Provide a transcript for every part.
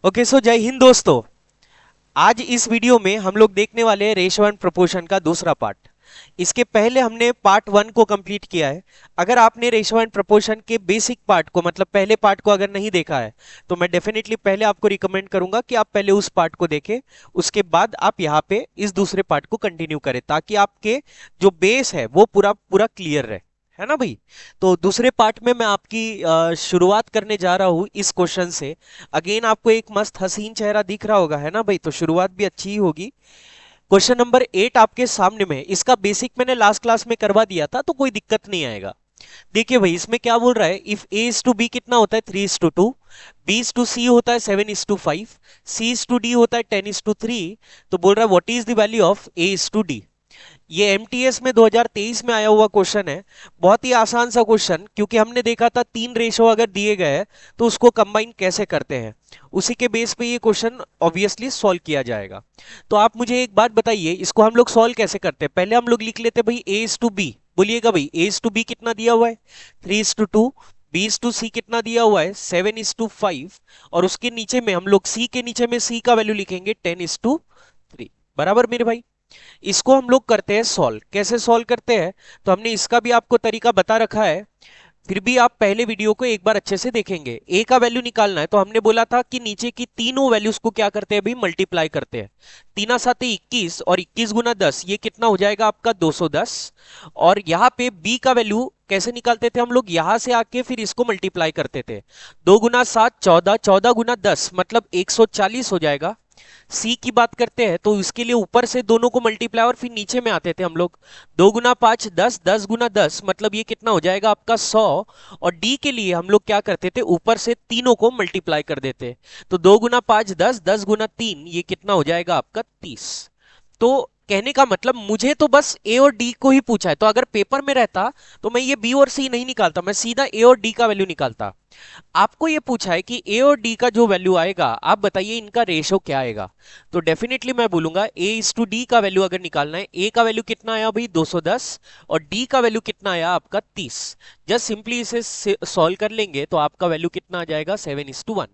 Okay so जय हिंद दोस्तों। आज इस वीडियो में हम लोग देखने वाले हैं रेशो एंड प्रोपोर्शन का दूसरा पार्ट। इसके पहले हमने पार्ट वन को कंप्लीट किया है। अगर आपने रेशो एंड प्रोपोर्शन के बेसिक पार्ट को मतलब पहले पार्ट को अगर नहीं देखा है तो मैं डेफिनेटली पहले आपको रिकमेंड करूंगा कि आप पहले उस पार्ट को देखें। उसके बाद आप यहाँ पे इस दूसरे पार्ट को कंटिन्यू करें ताकि आपके जो बेस है वो पूरा पूरा क्लियर रहे, है ना भाई। तो दूसरे पार्ट में मैं आपकी शुरुआत करने जा रहा हूं इस क्वेश्चन से। अगेन आपको एक मस्त हसीन चेहरा दिख रहा होगा, है ना भाई, तो शुरुआत भी अच्छी ही होगी। क्वेश्चन नंबर 8 आपके सामने में है। इसका बेसिक मैंने लास्ट क्लास में करवा दिया था तो कोई दिक्कत नहीं आएगा। देखिए भाई, इसमें क्या बोल रहा है, if A is to B कितना होता है 3:2, बी इज टू सी होता है 7:5, सी इज टू डी होता है 10:3। तो बोल रहा है what is the value of A is to D. ये एमटीएस में 2023 में आया हुआ क्वेश्चन है। बहुत ही आसान सा क्वेश्चन, क्योंकि हमने देखा था तीन रेशो अगर दिए गए हैं तो उसको कंबाइन कैसे करते हैं, उसी के बेस पे ये क्वेश्चन ऑब्वियसली सॉल्व किया जाएगा। तो आप मुझे एक बात बताइए, इसको हम लोग सॉल्व कैसे करते हैं। पहले हम लोग लिख लेते हैं भाई ए इज टू बी। बोलिएगा भाई, ए इज टू बी कितना दिया हुआ है 3:2, बी इज टू सी कितना दिया हुआ है 7:5, और उसके नीचे में हम लोग सी के नीचे में सी का वैल्यू लिखेंगे 10:3। बराबर मेरे भाई। इसको हम लोग करते हैं सॉल्व। कैसे सॉल्व करते हैं तो हमने इसका भी आपको तरीका बता रखा है। फिर भी आप पहले वीडियो को एक बार अच्छे से देखेंगे। ए का वैल्यू निकालना है तो हमने बोला था कि नीचे की तीनों वैल्यूज को क्या करते हैं भाई, मल्टीप्लाई करते हैं। 3×7 = 21 और 21 × 10 ये कितना हो जाएगा आपका 210। और यहाँ पे बी का वैल्यू कैसे निकालते थे हम लोग, यहां से आके फिर इसको मल्टीप्लाई करते थे। 2×7 14, 14×10 मतलब 140 हो जाएगा। सी की बात करते हैं तो इसके लिए ऊपर से दोनों को मल्टीप्लाई और फिर नीचे में आते थे हम लोग। 2×5 10, 10×10 मतलब ये कितना हो जाएगा आपका 100। और डी के लिए हम लोग क्या करते थे, ऊपर से तीनों को मल्टीप्लाई कर देते। तो 2×5 10, 10×3 ये कितना हो जाएगा आपका 30। तो कहने का मतलब मुझे तो बस ए और डी को ही पूछा है, तो अगर पेपर में रहता तो मैं ये बी और सी नहीं निकालता, मैं सीधा ए और डी का वैल्यू निकालता। आपको ये पूछा है कि ए और डी का जो वैल्यू आएगा आप बताइए इनका रेशो क्या आएगा। तो डेफिनेटली मैं बोलूंगा ए इज टू डी का वैल्यू अगर निकालना है, ए का वैल्यू कितना आया भाई 210 और डी का वैल्यू कितना आया आपका 30। जस्ट सिंपली इसे सॉल्व कर लेंगे तो आपका वैल्यू कितना आ जाएगा 7:1।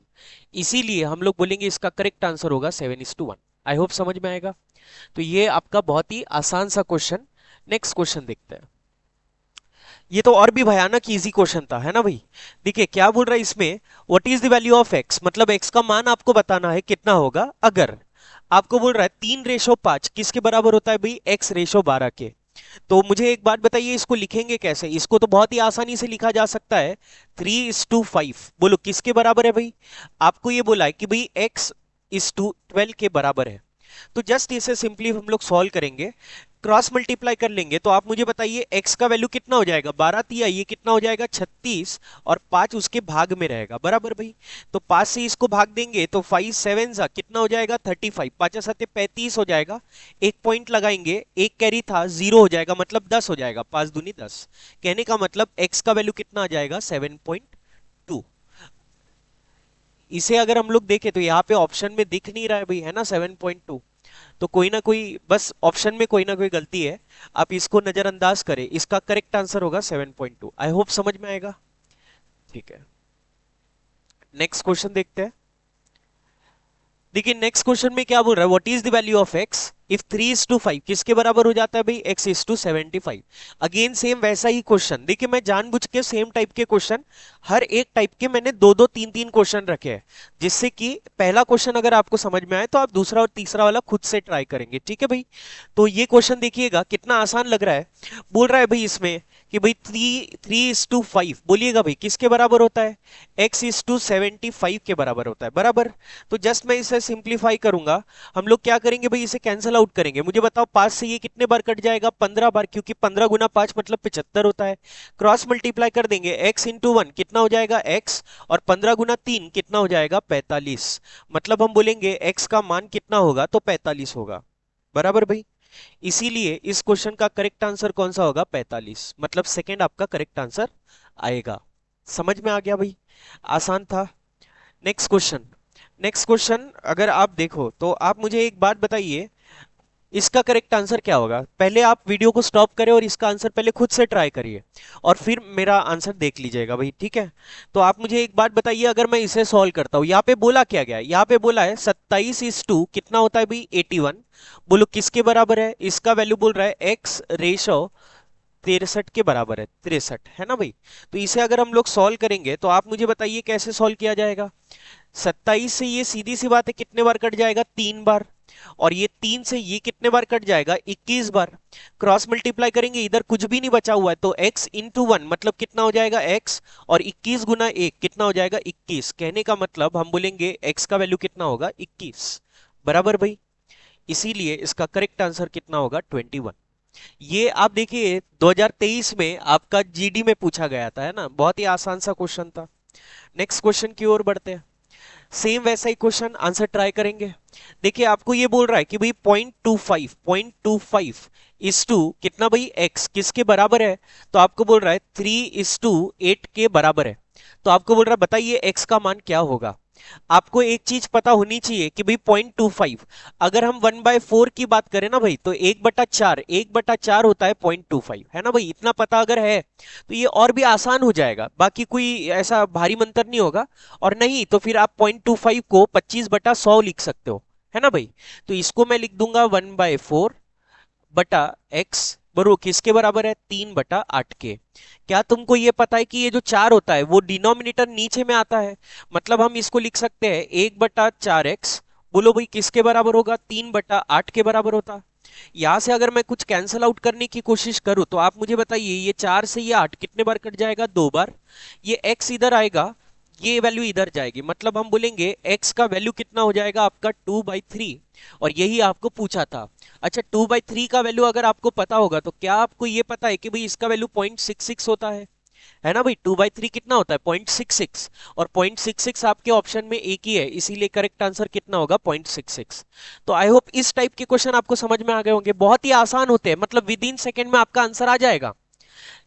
इसीलिए हम लोग बोलेंगे इसका करेक्ट आंसर होगा 7:1। आई होप समझ में आएगा। तो ये आपका बहुत ही आसान सा क्वेश्चन। नेक्स्ट क्वेश्चन देखते हैं। ये तो और भी भयानक इजी क्वेश्चन था, है ना भाई। देखिए क्या बोल रहा है इसमें, what is the value of x, मतलब एक्स का मान आपको बताना है कितना होगा अगर आपको बोल रहा है 3:5 किसके बराबर होता है भाई, x/12 के। तो मुझे एक बात बताइए, इसको लिखेंगे कैसे। इसको तो बहुत ही आसानी से लिखा जा सकता है 3:5। बोलो किसके बराबर है भाई, आपको ये बोला है कि भाई x/12 के बराबर है। तो जस्ट इसे सिंपली हम लोग सॉल्व करेंगे, क्रॉस मल्टीप्लाई कर लेंगे। तो आप मुझे बताइए x का वैल्यू कितना हो जाएगा 12 तिया ये कितना हो जाएगा 36, और 5 उसके भाग में रहेगा बराबर भाई। तो 5 से इसको भाग देंगे तो 5 7 सा कितना हो जाएगा 35, 5 7 35 हो जाएगा। एक पॉइंट लगाएंगे, एक कैरी था 0 हो जाएगा मतलब 10 हो जाएगा, 5 दूनी 10। कहने का मतलब x का वैल्यू कितना आ जाएगा 7.2। इसे अगर हम लोग देखें तो यहाँ पे ऑप्शन में दिख नहीं रहा है भाई, है ना 7.2। तो कोई ना कोई बस ऑप्शन में कोई ना कोई गलती है, आप इसको नजरअंदाज करें। इसका करेक्ट आंसर होगा 7.2। आई होप समझ में आएगा। ठीक है, नेक्स्ट क्वेश्चन देखते हैं। देखिए नेक्स्ट क्वेश्चन में क्या बोल रहा है, what is the value of x if 3:5 किसके बराबर हो जाता है भाई, x/75। अगेन सेम वैसा ही क्वेश्चन। देखिए मैं जानबूझ के सेम टाइप के क्वेश्चन, हर एक टाइप के मैंने दो दो तीन तीन क्वेश्चन रखे हैं, जिससे कि पहला क्वेश्चन अगर आपको समझ में आए तो आप दूसरा और तीसरा वाला खुद से ट्राई करेंगे, ठीक है भाई। तो ये क्वेश्चन देखिएगा कितना आसान लग रहा है। बोल रहा है भाई इसमें कि भाई 3:5 बोलिएगा भाई किसके बराबर होता है, x/75 के बराबर होता है बराबर। तो जस्ट मैं इसे सिंप्लीफाई करूंगा। हम लोग क्या करेंगे भाई, इसे कैंसिल आउट करेंगे। मुझे बताओ 5 से ये कितने बार कट जाएगा 15 बार, क्योंकि 15×5 मतलब 75 होता है। क्रॉस मल्टीप्लाई कर देंगे, x×1 कितना हो जाएगा x, और 15×3 कितना हो जाएगा 45। मतलब हम बोलेंगे x का मान कितना होगा तो 45 होगा बराबर भाई। इसीलिए इस क्वेश्चन का करेक्ट आंसर कौन सा होगा 45, मतलब सेकंड आपका करेक्ट आंसर आएगा। समझ में आ गया भाई, आसान था। Next question. नेक्स्ट क्वेश्चन अगर आप देखो तो आप मुझे एक बात बताइए, इसका करेक्ट आंसर क्या होगा? पहले आप वीडियो को स्टॉप करें और इसका आंसर पहले खुद से ट्राई करिए और फिर मेरा आंसर देख लीजिएगा भाई, ठीक है? तो आप मुझे एक बात बताइए, अगर मैं इसे सॉल्व करता हूं, यहाँ पे बोला क्या गया है? यहाँ पे बोला है 27:2 कितना होता है भाई? 81। बोलो किसके बराबर है? इसका वैल्यू बोल रहा है x रेशो 63 के बराबर है, 63 है ना भाई? तो इसे अगर हम लोग सॉल्व करेंगे तो आप मुझे बताइए कैसे सॉल्व किया जाएगा? 27 से ये सीधी सी बात है कितने बार कट जाएगा? 3 बार। और ये 3 से ये कितने बार कट जाएगा? 21 बार। क्रॉस मल्टीप्लाई करेंगे, इधर कुछ भी नहीं बचा हुआ है, तो x इंटू 1 मतलब कितना हो जाएगा? x। और 21 गुना 1 कितना हो जाएगा? 21। कहने का मतलब हम बोलेंगे x का वैल्यू कितना होगा? 21। बराबर भाई? इसीलिए इसका करेक्ट आंसर कितना होगा? 21। ये आप देखिए 2023 में आपका जीडी में पूछा गया था, है ना? बहुत ही आसान सा क्वेश्चन था। नेक्स्ट क्वेश्चन की ओर बढ़ते हैं। सेम वैसा ही क्वेश्चन आंसर ट्राई करेंगे। देखिए आपको ये बोल रहा है कि भाई 0.25 इस टू कितना भाई? x किसके बराबर है? तो आपको बोल रहा है 3:8 के बराबर है। तो आपको बोल रहा है बताइए x का मान क्या होगा? आपको एक चीज पता होनी चाहिए कि भाई 0.25, अगर हम 1/4 की बात करें ना भाई, तो 1/4 होता है 0.25, है ना भाई? इतना पता अगर है तो ये और भी आसान हो जाएगा, बाकी कोई ऐसा भारी मंतर नहीं होगा। और नहीं तो फिर आप 0.25 को 25/100 लिख सकते हो, है ना भाई? तो इसको मैं लिख दूंगा 1/4/x बरो किसके बराबर है? 3/8 के। क्या तुमको ये पता है कि ये जो 4 होता है वो डिनोमिनेटर नीचे में आता है, मतलब हम इसको लिख सकते हैं 1/4x। बोलो भाई किसके बराबर होगा? 3/8 के बराबर होता। यहां से अगर मैं कुछ कैंसल आउट करने की कोशिश करूं तो आप मुझे बताइए ये 4 से ये 8 कितने बार कट जाएगा? 2 बार। ये x इधर आएगा, ये वैल्यू इधर जाएगी, मतलब हम बोलेंगे x का वैल्यू कितना हो जाएगा आपका? 2/3। और यही आपको पूछा था। अच्छा 2/3 का वैल्यू अगर आपको पता होगा तो क्या आपको ये पता है कि भाई इसका वैल्यू 0.66 होता है ना भाई? 2/3 कितना होता है? 0.66। और 0.66 आपके ऑप्शन में एक ही है, इसीलिए करेक्ट आंसर कितना होगा? 0.66। तो आई होप इस टाइप के क्वेश्चन आपको समझ में आ गए होंगे, बहुत ही आसान होते हैं, मतलब विद इन सेकेंड में आपका आंसर आ जाएगा।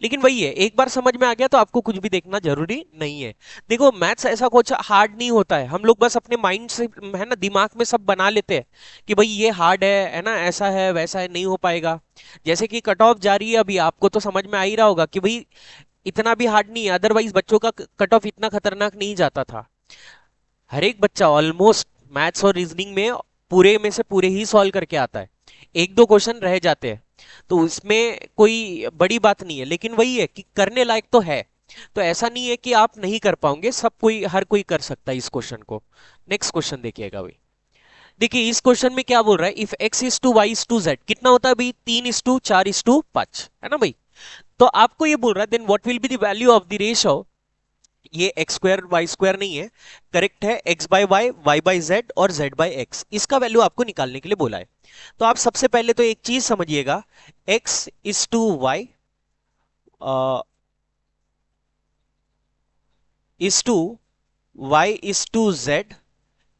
लेकिन वही है, एक बार समझ में आ गया तो आपको कुछ भी देखना जरूरी नहीं है। देखो मैथ्स ऐसा कुछ हार्ड नहीं होता है, हम लोग बस अपने माइंड से, है ना, दिमाग में सब बना लेते हैं कि भाई ये हार्ड है ना, ऐसा है वैसा है, नहीं हो पाएगा। जैसे कि कट ऑफ जा रही है अभी, आपको तो समझ में आ ही रहा होगा कि भाई इतना भी हार्ड नहीं है, अदरवाइज बच्चों का कट ऑफ इतना खतरनाक नहीं जाता था। हर एक बच्चा ऑलमोस्ट मैथ्स और रीजनिंग में पूरे में से पूरे ही सॉल्व करके आता है, एक दो क्वेश्चन रह जाते हैं, तो उसमें कोई बड़ी बात नहीं है, लेकिन वही है कि करने लायक तो है। तो ऐसा नहीं है कि आप नहीं कर पाओगे, सब कोई, हर कोई कर सकता है इस क्वेश्चन को। नेक्स्ट क्वेश्चन देखिएगा भाई। देखिए इस क्वेश्चन में क्या बोल रहा है? If x is to Y is to Z कितना होता है भाई? 3:4:5, है ना भाई? तो आपको ये बोल रहा है then what will be the value of the ratio, ये एक्स स्क्वायर वाई स्क्वायर नहीं है, करेक्ट है x/y, y/z और z/x, इसका वैल्यू आपको निकालने के लिए बोला है। तो आप सबसे पहले तो एक चीज समझिएगा, x is to Y is to Y is to Z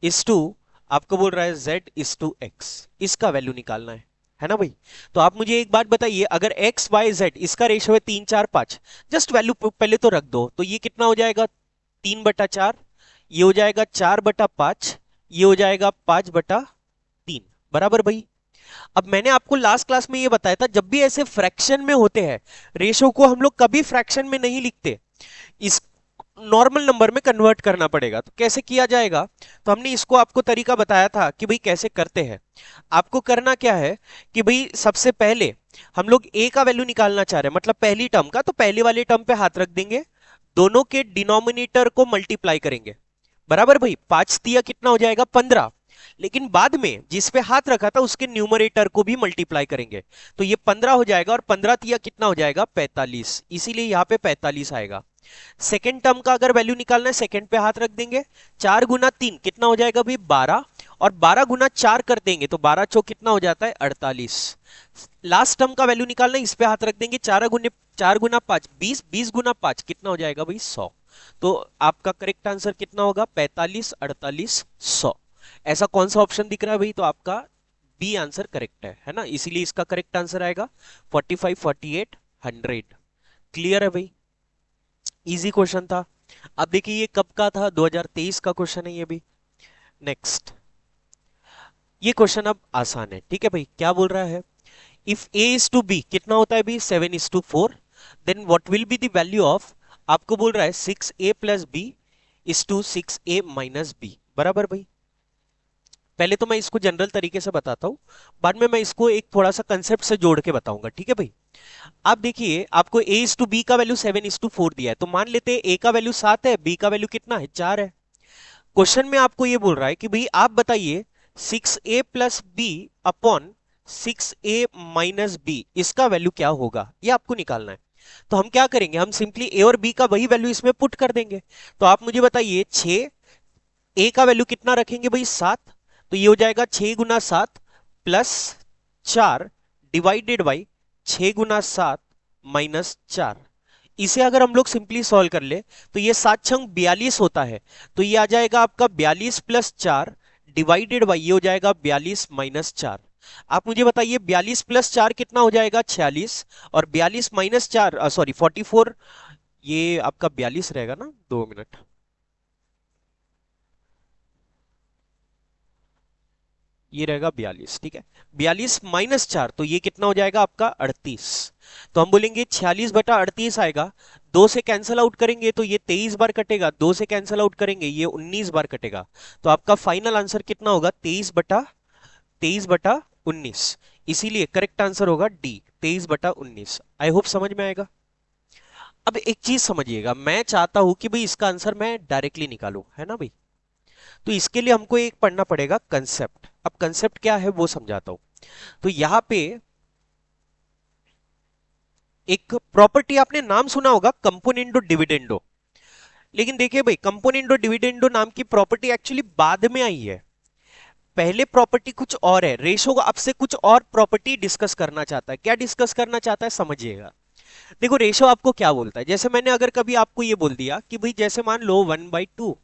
is to, आपको बोल रहा है z इज टू x, इसका वैल्यू निकालना है ना भाई? तो आप मुझे एक बात बताइए, अगर x y z इसका रेशियो है 3:4:5, जस्ट वैल्यू पहले तो रख दो, तो ये कितना हो जाएगा? 3/4, ये हो जाएगा 4/5, ये हो जाएगा 5/3, बराबर भाई? अब मैंने आपको लास्ट क्लास में ये बताया था, जब भी ऐसे फ्रैक्शन में होते हैं रेशो को हम लोग कभी फ्रैक्शन में नहीं लिखते, इस नॉर्मल नंबर में कन्वर्ट करना पड़ेगा। तो कैसे किया जाएगा? तो हमने इसको आपको तरीका बताया था कि भाई कैसे करते हैं। आपको करना क्या है कि भाई सबसे पहले हम लोग a का वैल्यू निकालना चाह रहे हैं, मतलब पहली टर्म का, तो पहले वाले टर्म पे हाथ रख देंगे, दोनों के डिनोमिनेटर को मल्टीप्लाई करेंगे, बराबर भाई? 5 कितना हो जाएगा? 15। लेकिन बाद में जिस पे हाथ रखा था उसके न्यूमरेटर को भी मल्टीप्लाई करेंगे, तो ये 15 हो जाएगा, और 15 कितना हो जाएगा? 45, इसीलिए यहां पे 45 आएगा। सेकेंड टर्म का अगर वैल्यू निकालना है, सेकेंड पे हाथ रख देंगे, 4 × 3 कितना हो जाएगा भाई? 12, और 12 × 4 कर देंगे तो 12 कितना हो जाता है? 48। लास्ट टर्म का वैल्यू निकालना है, इस पे हाथ रख देंगे, 4 × 5 20, 20 × 5 कितना हो जाएगा भाई? 100। तो आपका करेक्ट आंसर कितना होगा? 45, 48, 100। ऐसा कौन सा ऑप्शन दिख रहा है भाई? तो आपका बी आंसर करेक्ट है ना? इसीलिए इसका करेक्ट आंसर आएगा 45, 48, 100। क्लियर है भाई? इजी क्वेश्चन था। अब देखिए ये कब का था? 2023 का क्वेश्चन है ये भी। नेक्स्ट, ये क्वेश्चन अब आसान है, ठीक है भाई। क्या बोल रहा है, if a is to b, कितना होता है b, 7:4, then what will be the value of, आपको बोल रहा है 6a plus b is to 6a minus b, बराबर भाई। पहले तो मैं इसको जनरल तरीके से बताता हूं, बाद में मैं इसको एक थोड़ा सा कंसेप्ट से जोड़ के बताऊंगा, ठीक है भाई। आप देखिए, आपको a इज टू b का वैल्यू 7:4 दिया है, तो मान लेते हैं a का वैल्यू 7 है, b का वैल्यू कितना है, 4 है। क्वेश्चन में आपको ये बोल रहा है कि भाई आप बताइए 6a plus B upon 6a minus B, इसका वैल्यू क्या होगा, ये आपको निकालना है। तो हम क्या करेंगे, हम सिंपली a और b का वही वैल्यू इसमें पुट कर देंगे। तो आप मुझे बताइए 6, a का वैल्यू कितना रखेंगे भाई, 7, तो ये हो जाएगा 6 गुना 7 plus 4 divided by 6 Guna 7 minus 4। इसे अगर हम लोग सिंपली सॉल्व कर ले तो ये 7 छंग 42 होता है, तो ये आ जाएगा आपका 42 प्लस 4 डिवाइडेड बाई, ये हो जाएगा 42 माइनस 4। आप मुझे बताइए 42 प्लस 4 कितना हो जाएगा, 46, और 42 माइनस 4 सॉरी 44, ये आपका 42 रहेगा ना, 2 मिनट, ये रहेगा 42, ठीक है। 42 माइनस 4, तो ये कितना हो जाएगा आपका 38। तो हम बोलेंगे 46/38 आएगा। 2 से कैंसल आउट करेंगे तो ये 23 बार कटेगा, 2 से कैंसल आउट करेंगे ये 19 बार कटेगा। तो आपका फाइनल आंसर कितना होगा, 23/19। इसीलिए करेक्ट आंसर होगा डी, 23/19। आई होप समझ में आएगा। अब एक चीज समझिएगा, मैं चाहता हूं कि भाई इसका आंसर मैं डायरेक्टली निकालूं, है ना भाई। तो इसके लिए हमको एक पढ़ना पड़ेगा कंसेप्ट। अब कंसेप्ट क्या है वो समझाता हूं। तो यहां पे एक प्रॉपर्टी आपने नाम सुना होगा, कंपोनेंडो डिविडेंडो। लेकिन देखिए भाई, कंपोनेंडो डिविडेंडो नाम की प्रॉपर्टी एक्चुअली बाद में आई है, पहले प्रॉपर्टी कुछ और है। रेशो को आपसे कुछ और प्रॉपर्टी डिस्कस करना चाहता है। क्या डिस्कस करना चाहता है समझिएगा। देखो रेशो आपको क्या बोलता है, जैसे मैंने अगर कभी आपको ये बोल दिया कि भाई जैसे मान लो 1/2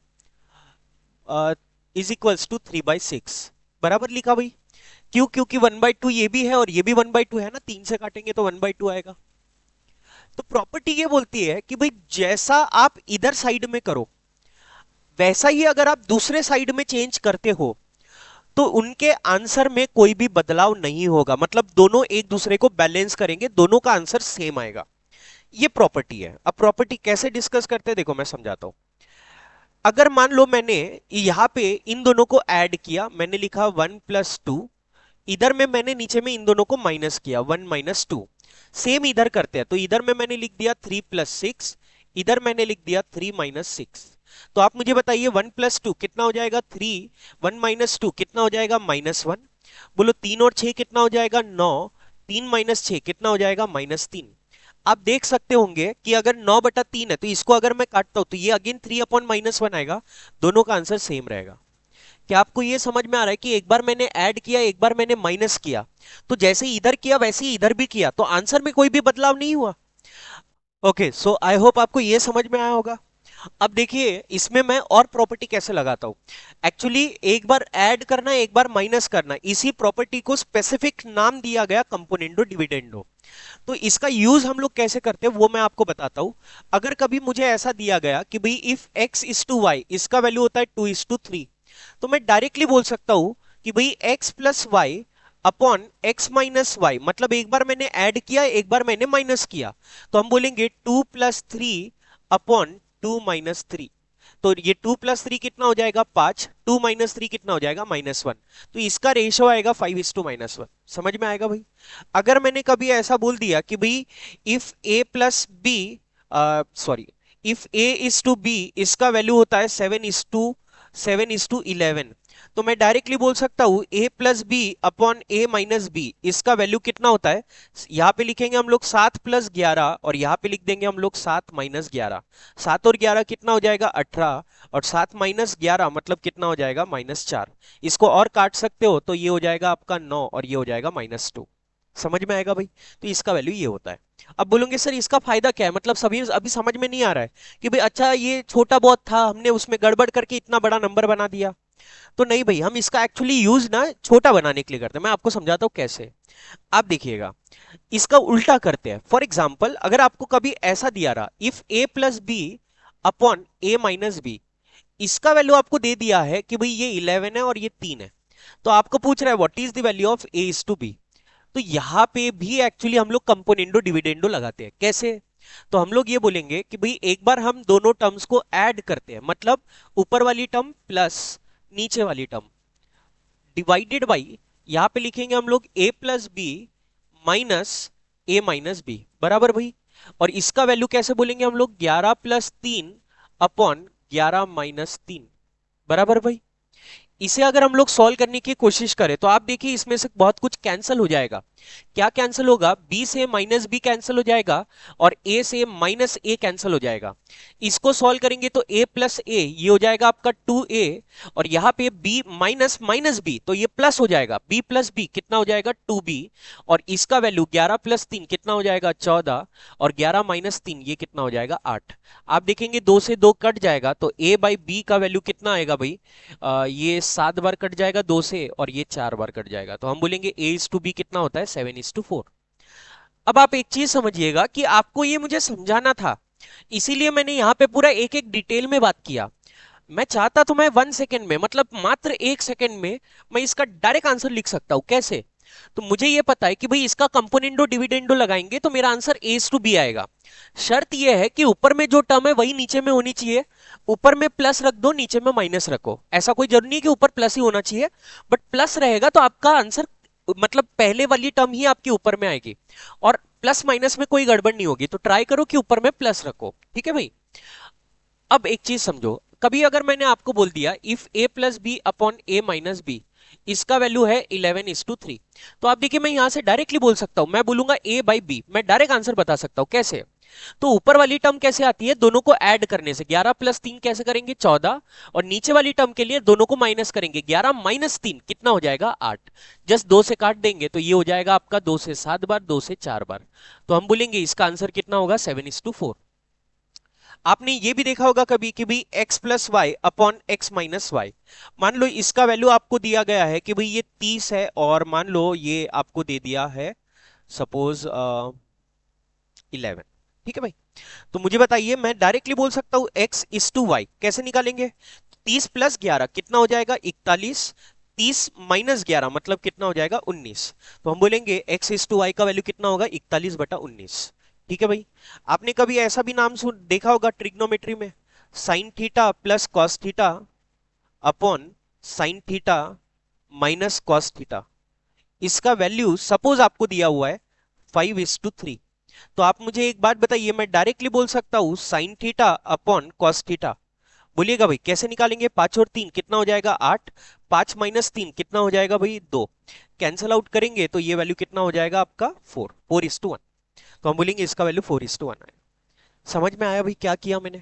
इज इक्वल्स टू 3/6, बराबर लिखा भाई। क्यों, क्योंकि 1/2 ये भी है और ये भी 1/2 है ना, 3 से काटेंगे तो 1/2 आएगा। तो प्रॉपर्टी ये बोलती है कि भाई जैसा आप इधर साइड में करो, वैसा ही अगर आप दूसरे साइड में चेंज करते हो तो उनके आंसर में कोई भी बदलाव नहीं होगा। मतलब दोनों एक दूसरे को बैलेंस करेंगे, दोनों का आंसर सेम आएगा। ये प्रॉपर्टी है। अब प्रॉपर्टी कैसे डिस्कस करते हैं देखो मैं समझाता हूं। अगर मान लो मैंने यहां पे इन दोनों को ऐड किया, मैंने लिखा 1+2, इधर में मैंने नीचे में इन दोनों को माइनस किया, 1-2। सेम इधर करते हैं, तो इधर में मैंने लिख दिया 3+6, इधर मैंने लिख दिया 3-6। तो आप मुझे बताइए 1+2 कितना हो जाएगा, 3, 1-2 कितना हो जाएगा, -1। बोलो 3 और 6 कितना हो जाएगा, 9, 3 - 6 कितना हो जाएगा, -3। आप देख सकते होंगे कि अगर 9/3 है तो इसको अगर मैं काटता हूं तो ये अगेन 3/-1 आएगा, दोनों का आंसर सेम रहेगा। क्या आपको ये समझ में आ रहा है कि एक बार मैंने ऐड किया, एक बार मैंने माइनस किया, तो जैसे इधर किया वैसे ही इधर भी किया, तो आंसर में कोई भी बदलाव नहीं हुआ। ओके, सो आई होप आपको ये समझ में आया होगा। अब देखिए इसमें मैं और प्रॉपर्टी कैसे लगाता हूं। एक्चुअली एक बार ऐड करना, एक बार माइनस करना, इसी प्रॉपर्टी को स्पेसिफिक नाम दिया गया कंपोनेंडो डिविडेंडो। तो इसका यूज हम लोग कैसे करते हैं वो मैं आपको बताता हूं। अगर कभी मुझे ऐसा दिया गया कि भाई इफ x/y, इसका वैल्यू होता है 2:3, तो मैं डायरेक्टली बोल सकता हूं कि भाई x plus Y upon x minus Y, मतलब एक बार मैंने ऐड किया, एक बार मैंने माइनस किया, तो हम बोलेंगे 2+3 अपॉन 2-3। तो ये 2+3 कितना हो जाएगा, 5, 2-3 कितना हो जाएगा, -1। तो इसका रेशियो आएगा 5:-1। समझ में आएगा भाई। अगर मैंने कभी ऐसा बोल दिया कि भाई if a plus B, sorry, if a is to b, इसका वैल्यू होता है 7:11, तो मैं डायरेक्टली बोल सकता हूं a plus B upon a minus B, इसका वैल्यू कितना होता है, यहां पे लिखेंगे हम लोग 7+11 और यहां पे लिख देंगे हम लोग 7-11। 7 और 11 कितना हो जाएगा, 18, और 7-11 मतलब कितना हो जाएगा, -4। इसको और काट सकते हो तो ये हो जाएगा आपका 9 और ये हो जाएगा -2। समझ में आएगा भाई। तो इसका वैल्यू ये होता है। अब बोलोगे सर इसका फायदा क्या है, मतलब सभी अभी समझ में नहीं आ रहा है कि भाई अच्छा ये छोटा बहुत था, हमने उसमें गड़बड़ करके इतना बड़ा नंबर बना दिया। तो नहीं भाई, हम इसका एक्चुअली यूज ना छोटा बनाने के लिए करते हैं। मैं आपको समझाता हूं कैसे। आप देखिएगा, इसका उल्टा करते हैं। फॉर एग्जाम्पल अगर आपको कभी ऐसा दिया रहा, if a plus B upon a minus B, इसका वैल्यू आपको दे दिया है कि भाई ये 11 है और ये 3 है, तो आपको पूछ रहा है what is the value of A is to B. तो यहां पे भी एक्चुअली हम लोग कंपोनेंडो डिविडेंडो लगाते हैं। कैसे? तो हम लोग ये बोलेंगे कि भाई एक बार हम दोनों टर्म्स को ऐड करते हैं, मतलब ऊपर वाली टर्म प्लस नीचे वाली टर्म डिवाइडेड बाई, यहां पे लिखेंगे हम लोग a plus B minus A minus B, बराबर भाई। और इसका वैल्यू कैसे बोलेंगे हम लोग? 11 प्लस 3 अपॉन 11 माइनस 3, बराबर भाई। इसे अगर हम लोग सॉल्व करने की कोशिश करें तो आप देखिए इसमें से बहुत कुछ कैंसिल हो जाएगा। क्या कैंसिल होगा? b से माइनस बी कैंसिल हो जाएगा और a से माइनस ए कैंसिल हो जाएगा। इसको सॉल्व करेंगे तो a प्लस ए ये हो जाएगा आपका 2a, और यहां पे b माइनस माइनस बी तो ये प्लस हो जाएगा, b प्लस बी कितना हो जाएगा? 2b। और इसका वैल्यू 11 प्लस 3 कितना हो जाएगा? 14, और 11 माइनस 3 ये कितना हो जाएगा? 8। आप देखेंगे 2 से 2 कट जाएगा तो a बाई बी का वैल्यू कितना आएगा भाई? ये 7 बार कट जाएगा 2 से, और ये 4 बार कट जाएगा, तो हम बोलेंगे a इज टू बी कितना होता है? 7:4। अब आप एक चीज समझिएगा कि आपको ये मुझे समझाना था, इसीलिए मैंने यहां पे पूरा एक एक डिटेल में बात किया। मैं चाहता तो मैं 1 सेकेंड में, मतलब मात्र 1 सेकेंड में मैं इसका डायरेक्ट आंसर लिख सकता हूं। कैसे? तो मुझे ये पता है कि भाई इसका कंपोनेंडो डिविडेंडो लगाएंगे तो मेरा आंसर a टू बी आएगा। शर्त यह है कि ऊपर में जो टर्म है वही नीचे में होनी चाहिए। ऊपर में प्लस रख दो, नीचे में माइनस रखो, ऐसा कोई जरूरी नहीं कि ऊपर प्लस ही होना चाहिए, बट प्लस रहेगा तो आपका आंसर, मतलब पहले वाली टर्म ही आपकी ऊपर में आएगी, और प्लस माइनस में कोई गड़बड़ नहीं होगी। तो ट्राई करो कि ऊपर में प्लस रखो, ठीक है भाई। अब एक चीज समझो, कभी अगर मैंने आपको बोल दिया if a plus B upon A minus B, इसका वैल्यू है 11:3, तो आप देखिए मैं यहां से डायरेक्टली बोल सकता हूं, मैं बोलूंगा a बाई बी, मैं डायरेक्ट आंसर बता सकता हूं। कैसे? तो ऊपर वाली टर्म कैसे आती है? दोनों को ऐड करने से। 11 प्लस 3 कैसे करेंगे? 14, और नीचे वाली टर्म के लिए दोनों को माइनस करेंगे। 11 माइनस 3 कितना हो जाएगा? 8। जस्ट 2 से काट देंगे तो ये हो जाएगा आपका 2 से 7 बार, 2 से 4 बार, तो हम बोलेंगे इसका आंसर कितना होगा? 7:4। आपने ये भी देखा होगा कभी कि भाई x plus Y upon X minus Y, मान लो इसका वैल्यू आपको दिया गया है कि भाई ये 30 है, और मान लो ये आपको दे दिया है सपोज 11, ठीक है भाई। तो मुझे बताइए, मैं डायरेक्टली बोल सकता हूं x इज टू वाई, कैसे निकालेंगे? 30 प्लस 11 कितना हो जाएगा? 41। 30 माइनस 11 मतलब कितना हो जाएगा? 19। तो हम बोलेंगे x इज टू वाई का वैल्यू कितना होगा? 41/19, ठीक है भाई। आपने कभी ऐसा भी नाम सुन देखा होगा ट्रिग्नोमेट्री में, sine theta plus cos theta upon sine theta minus cos theta. इसका वैल्यू सपोज आपको दिया हुआ है 5:3। तो आप मुझे एक बात बताइए, मैं डायरेक्टली बोल सकता हूं sine theta upon cos theta. बोलिएगा भाई कैसे निकालेंगे? 5 और 3 कितना हो जाएगा? 8। 5 माइनस 3 कितना हो जाएगा भाई? 2। कैंसल आउट करेंगे तो ये वैल्यू कितना हो जाएगा आपका? 4:1। तो हम बोलेंगे इसका वैल्यू 4:1 है। समझ में आया भाई क्या किया मैंने?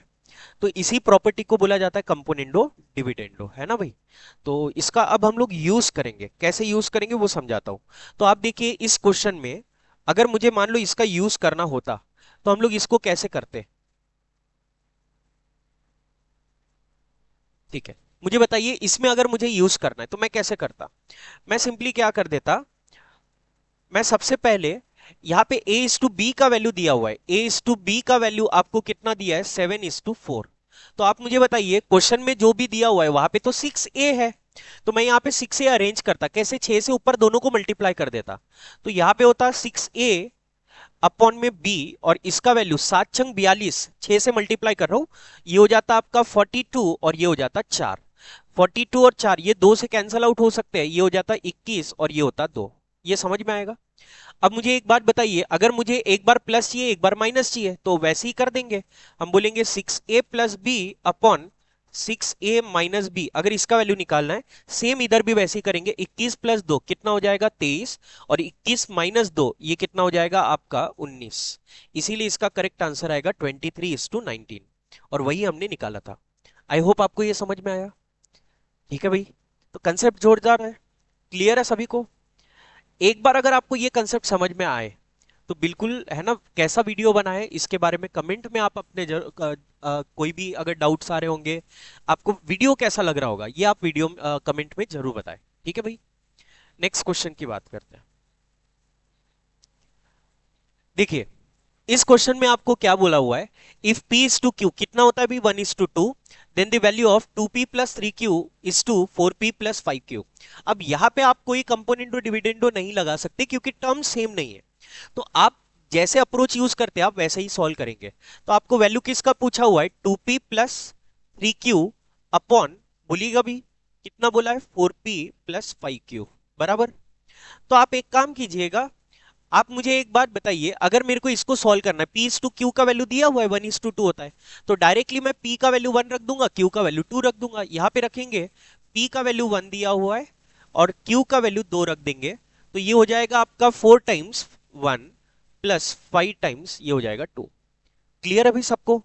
तो इसी प्रॉपर्टी को बोला जाता है कंपोनेंडो डिविडेंडो, है ना भाई। तो इसका अब हम लोग यूज करेंगे, कैसे यूज करेंगे वो समझाता हूं। तो आप देखिए इस क्वेश्चन में अगर मुझे मान लो इसका यूज करना होता तो हम लोग इसको कैसे करते? ठीक है, मुझे बताइए इसमें अगर मुझे यूज करना है तो मैं कैसे करता? मैं सिंपली क्या कर देता, मैं सबसे पहले यहां पे a इज टू बी का वैल्यू दिया हुआ है, a इज टू बी का वैल्यू आपको कितना दिया है? 7:4। तो आप मुझे बताइए क्वेश्चन में जो भी दिया हुआ है वहां पे तो 6a है, तो मैं यहाँ पे 6a अरेंज करता कैसे? 6 से ऊपर दोनों को मल्टीप्लाई कर देता, तो यहाँ पे होता 6a अपॉन में b, और इसका वैल्यू 7×42, 6 से मल्टीप्लाई कर रहा हूं, ये हो जाता आपका 42, और ये हो जाता 4। 42 और 4 ये 2 से कैंसल आउट हो सकते हैं, ये हो जाता 21, और ये होता 2। ये समझ में आएगा? अब मुझे एक बात बताइए, अगर मुझे एक बार प्लस चाहिए एक बार माइनस चाहिए तो वैसे ही कर देंगे। हम बोलेंगे 6a plus B upon 6a minus B, अगर इसका वैल्यू निकालना है सेम इधर भी वैसे ही करेंगे। 21 प्लस 2 कितना हो जाएगा? 23, और 21 माइनस 2 ये कितना हो जाएगा आपका? 19। इसीलिए इसका करेक्ट आंसर आएगा 23:19, और वही हमने निकाला था। आई होप आपको ये समझ में आया, ठीक है भाई। तो कंसेप्ट जोरदार है, क्लियर है सभी को? एक बार अगर आपको ये कंसेप्ट समझ में आए तो बिल्कुल, है ना, कैसा वीडियो बना है इसके बारे में कमेंट में आप अपने कोई भी अगर डाउट्स आ रहे होंगे, आपको वीडियो कैसा लग रहा होगा ये आप वीडियो कमेंट में जरूर बताएं, ठीक है भाई। नेक्स्ट क्वेश्चन की बात करते हैं। देखिए इस क्वेश्चन में आपको क्या बोला हुआ है, if p is to q कितना होता है भाई? 1:2। Then the value of 2p plus 3q is to 4p plus 5q। अब यहाँ पे आप कोई कंपोनेंटो डिविडेंडो नहीं लगा सकते क्योंकि टर्म सेम नहीं है। तो आप जैसे अप्रोच यूज करते हैं आप वैसे ही सॉल्व करेंगे। तो आपको वैल्यू किसका पूछा हुआ है, 2p प्लस 3q अपॉन, बोलिएगा भी कितना बोला है, 4p प्लस 5q बराबर। तो आप एक काम कीजिएगा, आप मुझे एक बात बताइए, अगर मेरे को इसको सॉल्व करना है, p इज टू q का वैल्यू दिया हुआ है 1 इज टू 2 होता है, तो डायरेक्टली मैं p का वैल्यू 1 रख दूंगा, q का वैल्यू 2 रख दूंगा। यहां पे रखेंगे p का वैल्यू 1 दिया हुआ है और q का वैल्यू 2 रख देंगे, तो ये हो जाएगा आपका 4 टाइम्स 1 प्लस 5 टाइम्स ये हो जाएगा 2। क्लियर अभी सबको?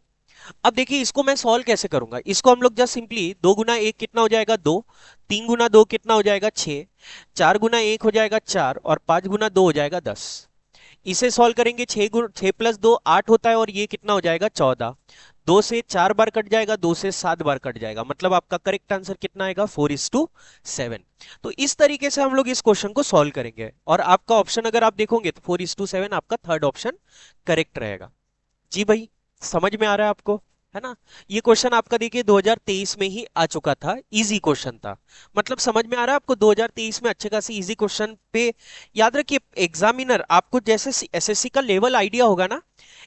अब देखिए इसको मैं सॉल्व कैसे करूंगा, इसको हम लोग जस्ट सिंपली 2 गुना 1 कितना हो जाएगा 2, 3 गुना 2 कितना हो जाएगा 6, 4 गुना 1 हो जाएगा 4 और 5 गुना 2 हो जाएगा 10। इसे सॉल्व करेंगे, 6 प्लस 2 8 होता है और ये कितना हो जाएगा 14। 2 से 4 बार कट जाएगा, 2 से 7 बार कट जाएगा, मतलब आपका करेक्ट आंसर कितना आएगा 4:7। तो इस तरीके से हम लोग इस क्वेश्चन को सॉल्व करेंगे और आपका ऑप्शन अगर आप देखोगे तो 4:7 आपका थर्ड ऑप्शन करेक्ट रहेगा। जी भाई, समझ में आ रहा है आपको, है ना? ये क्वेश्चन आपका देखिए 2023 में ही आ चुका था, इजी क्वेश्चन था। मतलब समझ में आ रहा है आपको, 2023 में अच्छे खासी इजी क्वेश्चन पे याद रखिए, एग्जामिनर आपको जैसे एसएससी का लेवल आइडिया होगा ना,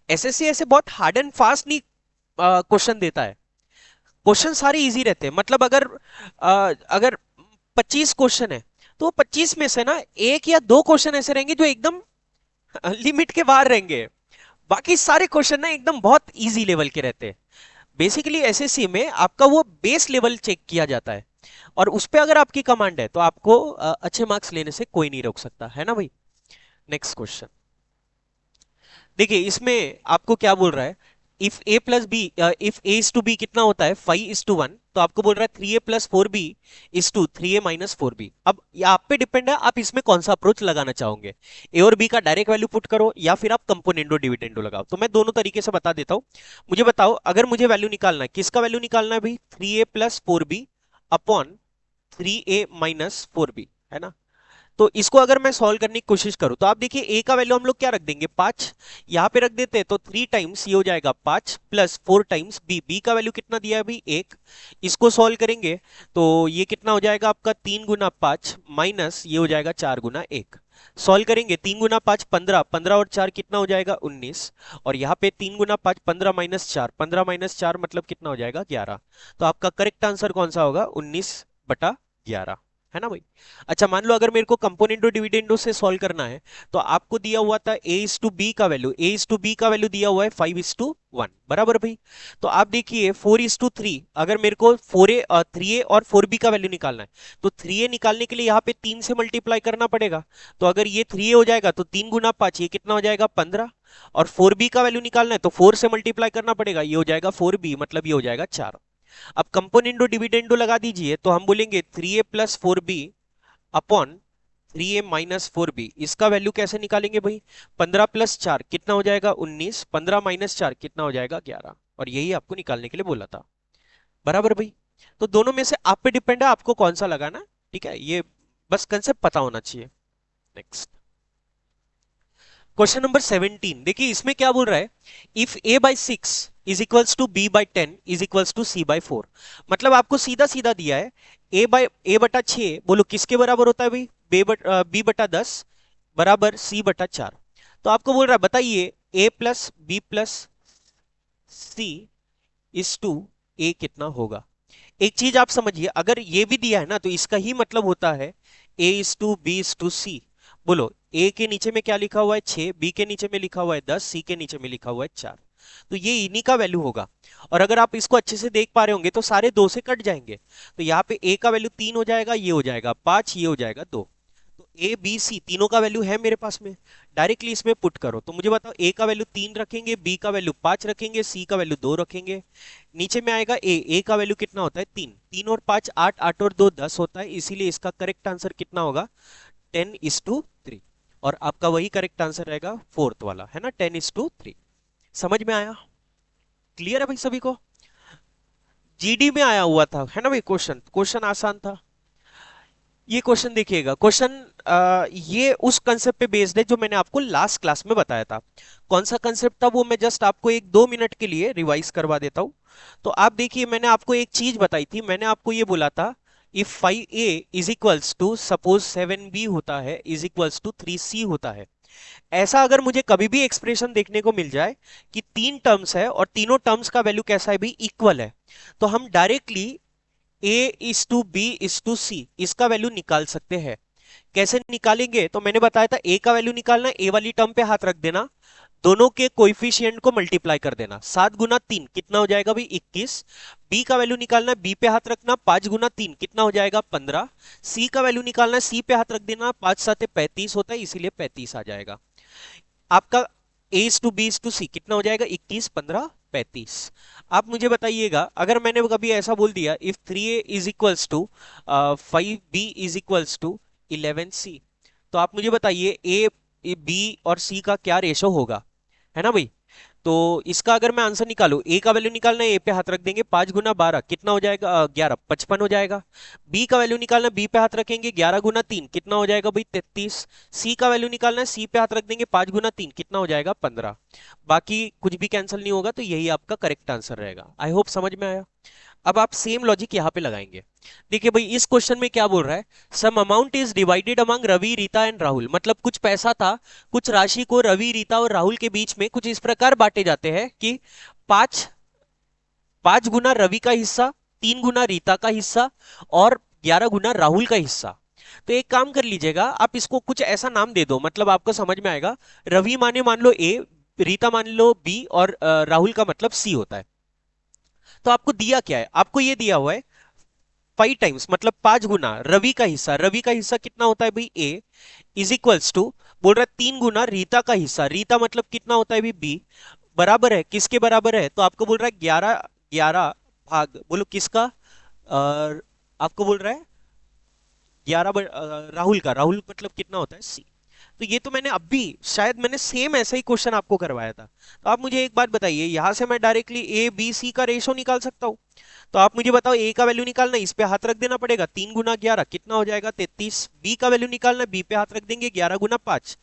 एसएससी ऐसे बहुत हार्ड एंड फास्ट नहीं क्वेश्चन देता है। क्वेश्चन सारे इजी रहते हैं। मतलब अगर 25 क्वेश्चन है तो 25 में से ना एक या दो क्वेश्चन ऐसे रहेंगे जो एकदम लिमिट के बाहर रहेंगे, बाकी सारे क्वेश्चन ना एकदम बहुत इजी लेवल के रहते हैं। बेसिकली एसएससी में आपका वो बेस लेवल चेक किया जाता है और उस पे अगर आपकी कमांड है तो आपको अच्छे मार्क्स लेने से कोई नहीं रोक सकता, है ना भाई। नेक्स्ट क्वेश्चन देखिए, इसमें आपको क्या बोल रहा है, if A plus B, if A is to B कितना होता है 5:1, तो आपको बोल रहा है 3a plus 4b is to 3a minus 4b। अब ये आप पे डिपेंड है, आप इसमें कौन सा अप्रोच लगाना चाहोगे, ए और बी का डायरेक्ट वैल्यू पुट करो या फिर आप कंपोनेंडो डिविडेंडो लगाओ। तो मैं दोनों तरीके से बता देता हूं। मुझे बताओ, अगर मुझे वैल्यू निकालना है, किसका वैल्यू निकालना है भाई, 3a plus 4b upon 3a minus 4b, है ना? तो इसको अगर मैं सॉल्व करने की कोशिश करूं तो आप देखिए a का वैल्यू हम लोग क्या रख देंगे 5, यहां पे रख देते हैं तो 3 टाइम्स ये हो जाएगा 5 प्लस 4 टाइम्स b का वैल्यू कितना दिया है भाई 1। इसको सॉल्व करेंगे तो ये कितना हो जाएगा आपका 3 गुना 5 माइनस ये हो जाएगा 4 गुना 1। सॉल्व करेंगे 3 गुना 5 15, 15 और 4 कितना हो जाएगा 19, और यहाँ पे 3 गुना 5 15 माइनस 4, 15 माइनस 4 मतलब कितना हो जाएगा 11। तो आपका करेक्ट आंसर कौन सा होगा 19/11, है ना भाई। अच्छा, मान लो अगर मेरे को कंपोनेंटो डिविडेंडो से सॉल्व करना है तो आपको दिया हुआ था a इज टू बी का वैल्यू दिया हुआ है 5:1 बराबर भाई। तो आप देखिए 4:3, अगर मेरे को 3a और 4b का वैल्यू निकालना है तो 3a निकालने के लिए यहाँ पे 3 से मल्टीप्लाई करना पड़ेगा। तो अगर ये 3a हो जाएगा तो 3 गुना 5 ये कितना हो जाएगा 15, और 4b का वैल्यू निकालना है तो 4 से मल्टीप्लाई करना पड़ेगा, ये हो जाएगा 4b, मतलब ये हो जाएगा 4। अब कंपोनेंडो डिविडेंडो लगा दीजिए तो हम बोलेंगे 3a plus 4b upon 3a minus 4b। इसका वैल्यू कैसे निकालेंगे भाई, 15 प्लस 4 कितना हो जाएगा 19, 15 माइनस 4 कितना हो जाएगा 11, और यही आपको निकालने के लिए बोला था बराबर भाई। तो दोनों में से आप पे डिपेंड है आपको कौन सा लगाना, ठीक है, ये बस कंसेप्ट पता होना चाहिए। नेक्स्ट क्वेश्चन नंबर 17, देखिए इसमें क्या बोल रहा है, if a/6 is equals to b/10 is equals to c/4। मतलब आपको सीधा सीधा दिया है a/6 बोलो किसके बराबर होता है भाई, b/10 बराबर c/4। तो आपको बोल रहा है बताइए a plus B plus C is to a कितना होगा। एक चीज आप समझिए, अगर ये भी दिया है ना तो इसका ही मतलब होता है a is to b is to c. बोलो a के नीचे में क्या लिखा हुआ है 6, b के नीचे में लिखा हुआ है 10, c के नीचे में लिखा हुआ है 4। तो ये इन्हीं का वैल्यू होगा। और अगर आप इसको अच्छे से देख पा रहे होंगे तो सारे 2 से कट जाएंगे, तो यहाँ पे a का वैल्यू 3 हो जाएगा, ये हो जाएगा 5, ये हो जाएगा 2। तो a b c तीनों का वैल्यू है मेरे पास में, डायरेक्टली इसमें पुट करो। तो मुझे बताओ a का वैल्यू 3 रखेंगे, b का वैल्यू 5 रखेंगे, c का वैल्यू 2 रखेंगे, नीचे में आएगा a का वैल्यू कितना होता है 3, 3 और 5 8, 8 और 2 10 होता है, इसीलिए इसका करेक्ट आंसर कितना होगा 10:3। और आपका वही करेक्ट आंसर रहेगा फोर्थ वाला, है ना, 10:3। समझ में आया, क्लियर है भाई सभी को। जीडी में आया हुआ था, है ना भाई, क्वेश्चन क्वेश्चन आसान था। ये क्वेश्चन देखिएगा, क्वेश्चन ये उस कंसेप्ट पे बेस्ड है जो मैंने आपको लास्ट क्लास में बताया था। कौन सा कंसेप्ट था वो मैं जस्ट आपको एक 2 मिनट के लिए रिवाइज करवा देता हूं। तो आप देखिए, मैंने आपको एक चीज बताई थी, मैंने आपको ये बोला था if 5a is equals to suppose 7b होता है इज इक्वल्स टू 3c होता है। ऐसा अगर मुझे कभी भी एक्सप्रेशन देखने को मिल जाए कि तीन टर्म्स है और तीनों टर्म्स का वैल्यू कैसा है भाई, इक्वल है, तो हम directly a is to b is to c इसका वैल्यू निकाल सकते हैं। कैसे निकालेंगे, तो मैंने बताया था a का वैल्यू निकालना, a वाली टर्म पे हाथ रख देना, दोनों के कोएफिशिएंट को मल्टीप्लाई कर देना, 7 गुना 3 कितना हो जाएगा भाई 21। b का वैल्यू निकालना, b पे हाथ रखना, 5 गुना 3 कितना हो जाएगा 15। c का वैल्यू निकालना, c पे हाथ रख देना, 5 7 35 होता है इसीलिए 35 आ जाएगा। आपका a is to b is to c कितना हो जाएगा 21 15 35। आप मुझे बताइएगा अगर मैंने कभी ऐसा बोल दिया if 3a is equals to 5b is equals to 11c, तो आप मुझे बताइए a b और c का क्या रेशो होगा, है ना भाई। तो इसका अगर मैं आंसर निकालू, ए का वैल्यू निकालना है, ए पे हाथ रख देंगे, 5 गुना 12 कितना हो जाएगा 11 55 हो जाएगा। बी का वैल्यू निकालना, बी पे हाथ रखेंगे, 11 गुना 3 कितना हो जाएगा भाई 33। सी का वैल्यू निकालना है, सी पे हाथ रख देंगे, 5 गुना 3 कितना हो जाएगा 15। बाकी कुछ भी कैंसिल नहीं होगा, तो यही आपका करेक्ट आंसर रहेगा। आई होप समझ में आया। अब आप सेम लॉजिक यहां पे लगाएंगे। देखिए भाई इस क्वेश्चन में क्या बोल रहा है, some amount is divided among Ravi Rita and Rahul, मतलब कुछ पैसा था, कुछ राशि को रवि रीता और राहुल के बीच में कुछ इस प्रकार बांटे जाते हैं कि 5 गुना रवि का हिस्सा, 3 गुना रीता का हिस्सा और 11 गुना राहुल का हिस्सा। तो एक काम कर लीजिएगा, आप इसको कुछ ऐसा नाम दे दो, मतलब आपको समझ में आएगा। रवि माने मान लो ए, रीता मान लो बी और राहुल का मतलब सी होता है। तो आपको दिया क्या है, आपको ये दिया हुआ है 5 टाइम्स मतलब 5 गुना रवि का हिस्सा, रवि का हिस्सा कितना होता है भाई ए, इज इक्वल्स टू बोल रहा है 3 गुना रीता का हिस्सा, रीता मतलब कितना होता है भाई बी, बराबर है किसके बराबर है, तो आपको बोल रहा है 11 11 भाग बोलो किसका, आपको बोल रहा है 11 राहुल का, राहुल मतलब कितना होता है सी। तो ये तो मैंने अभी शायद मैंने सेम ऐसा ही क्वेश्चन आपको करवाया था। तो आप मुझे एक बात बताइए, यहां से मैं डायरेक्टली ए बी सी का रेशो निकाल सकता हूं। तो आप मुझे बताओ, ए का वैल्यू निकालना, इस पे हाथ रख देना पड़ेगा, 3 गुना 11 कितना हो जाएगा 33। बी का वैल्यू निकालना, बी पे हाथ रख देंगे, 11 गुना 5